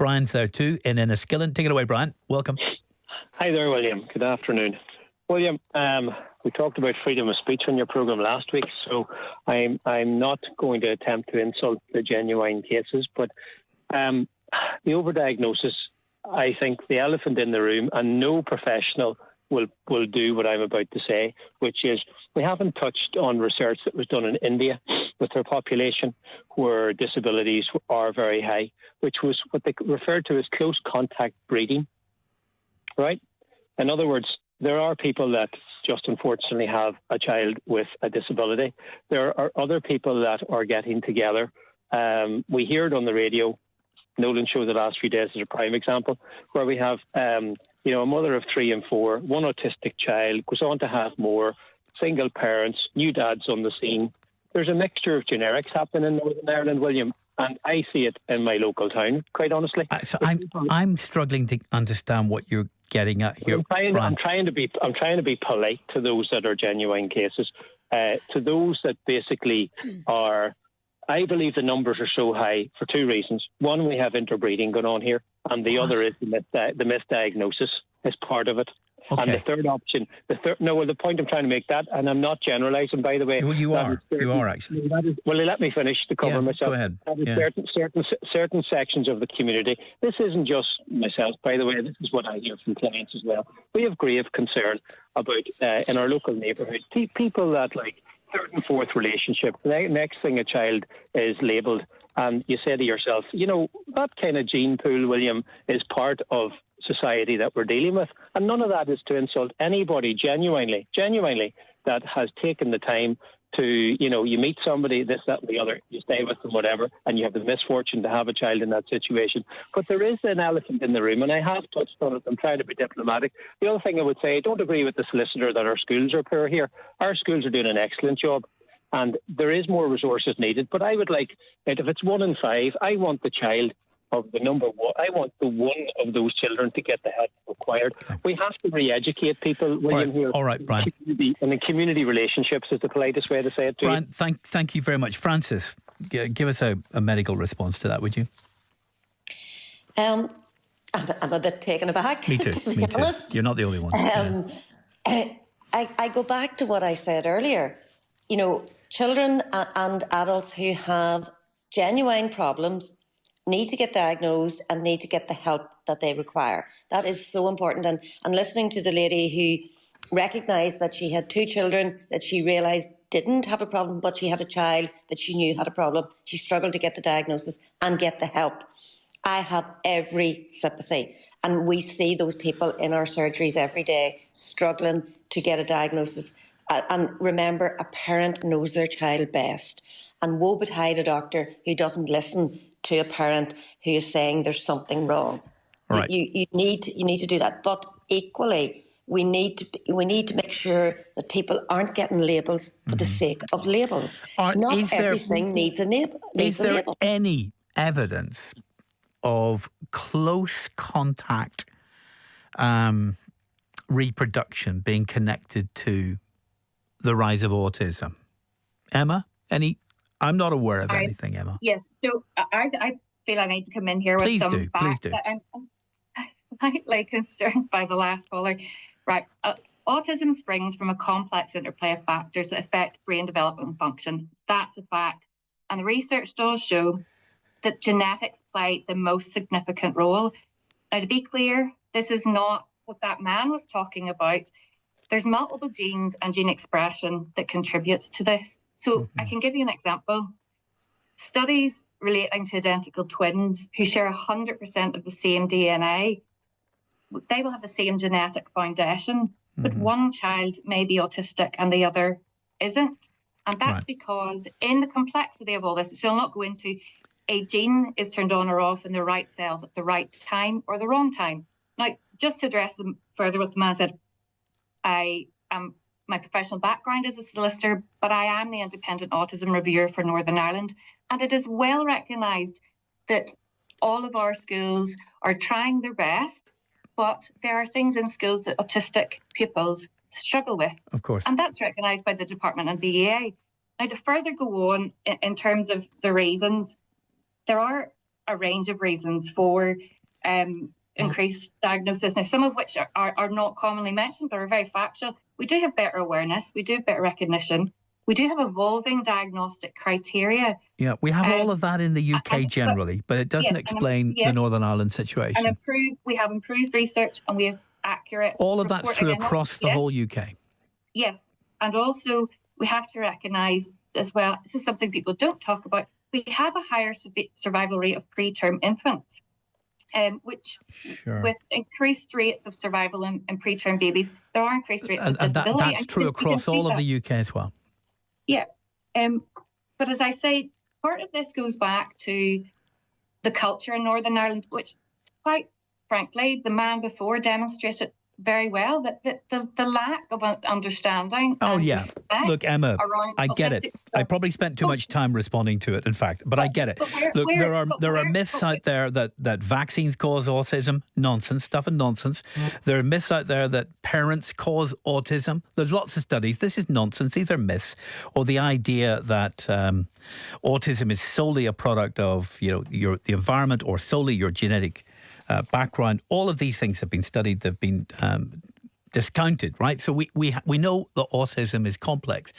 Brian's there too in Enniskillen. Take it away, Brian. Welcome. Hi there, William. Good afternoon. William, we talked about freedom of speech on your programme last week, so I'm not going to attempt to insult the genuine cases, but the overdiagnosis, I think the elephant in the room, and no professional will do what I'm about to say, which is we haven't touched on research that was done in India with their population where disabilities are very high, which was what they referred to as close contact breeding, right? In other words, there are people that just unfortunately have a child with a disability. There are other people that are getting together. We hear it on the radio. Nolan show the last few days is a prime example, where we have a mother of 3 and 4, one autistic child, goes on to have more, single parents, new dads on the scene. There's a mixture of generics happening in Northern Ireland, William, and I see it in my local town, quite honestly. So I'm struggling to understand what you're getting at here. I'm trying to be polite to those that are genuine cases, to those that basically are. I believe the numbers are so high for 2 reasons. One, we have interbreeding going on here, and the other is the misdiagnosis is part of it. Okay. And the third option, the point I'm trying to make that, and I'm not generalising, by the way. Well, you are actually. Let me finish to cover myself. Go ahead. Certain sections of the community. This isn't just myself, by the way. This is what I hear from clients as well. We have grave concern about in our local neighbourhood people that like third and fourth relationship. The next thing a child is labelled, and you say to yourself, that kind of gene pool, William, is part of society that we're dealing with, and none of that is to insult anybody genuinely that has taken the time to, you meet somebody, this, that and the other, you stay with them, whatever, and you have the misfortune to have a child in that situation. But there is an elephant in the room, and I have touched on it. I'm trying to be diplomatic. The other thing I would say, I don't agree with the solicitor that our schools are poor here. Our schools are doing an excellent job, and there is more resources needed, but I would like, if it's 1 in 5, I want the child of the number one. I want the one of those children to get the help required. We have to re-educate people, William, here. All right, Brian. And in community relationships is the politest way to say it. Brian, thank you very much. Francis, give us a medical response to that, would you? I'm a bit taken aback. Me too. Me too. You're not the only one. I go back to what I said earlier. Children and adults who have genuine problems need to get diagnosed and need to get the help that they require. That is so important. And listening to the lady who recognised that she had 2 children that she realised didn't have a problem, but she had a child that she knew had a problem. She struggled to get the diagnosis and get the help. I have every sympathy. And we see those people in our surgeries every day struggling to get a diagnosis. And remember, a parent knows their child best. And woe betide a doctor who doesn't listen to a parent who is saying there's something wrong. Right. You need to do that. But equally, we need to make sure that people aren't getting labels for the sake of labels. Not everything needs a label. Is there any evidence of close contact reproduction being connected to the rise of autism? Emma, I'm not aware of anything, Emma. Yes, so I feel I need to come in here with some facts. Please do. I'm slightly concerned by the last caller. Right, autism springs from a complex interplay of factors that affect brain development and function. That's a fact. And the research does show that genetics play the most significant role. Now, to be clear, this is not what that man was talking about. There's multiple genes and gene expression that contributes to this. So I can give you an example. Studies relating to identical twins who share 100% of the same DNA, they will have the same genetic foundation, but one child may be autistic and the other isn't. And that's because in the complexity of all this, which I'll not go into, a gene is turned on or off in the right cells at the right time or the wrong time. Now, just to address them further what the man said, my professional background is a solicitor, but I am the independent autism reviewer for Northern Ireland. And it is well recognised that all of our schools are trying their best, but there are things in schools that autistic pupils struggle with. Of course. And that's recognised by the department and the EA. Now, to further go on in terms of the reasons, there are a range of reasons for increased diagnosis. Now, some of which are not commonly mentioned, but are very factual. We do have better awareness. We do have better recognition. We do have evolving diagnostic criteria. Yeah, we have all of that in the UK generally, but it doesn't explain the Northern Ireland situation. And we have improved research, and we have accurate. All of that's true across the whole UK. Yes, and also we have to recognise as well, this is something people don't talk about, we have a higher survival rate of preterm infants, which with increased rates of survival in preterm babies, there are increased rates of disability. That's true across all of the UK as well. Yeah, but as I say, part of this goes back to the culture in Northern Ireland, which, quite frankly, the man before demonstrated very well, that the lack of understanding. Oh, yeah. Look, Emma, I get it. I probably spent too much time responding to it, in fact, but I get it. Look, there are myths out there that vaccines cause autism. Nonsense, stuff and nonsense. There are myths out there that parents cause autism. There's lots of studies. This is nonsense. These are myths. Or the idea that autism is solely a product of, the environment or solely your genetic background. All of these things have been studied. They've been discounted, right? So we know that autism is complex.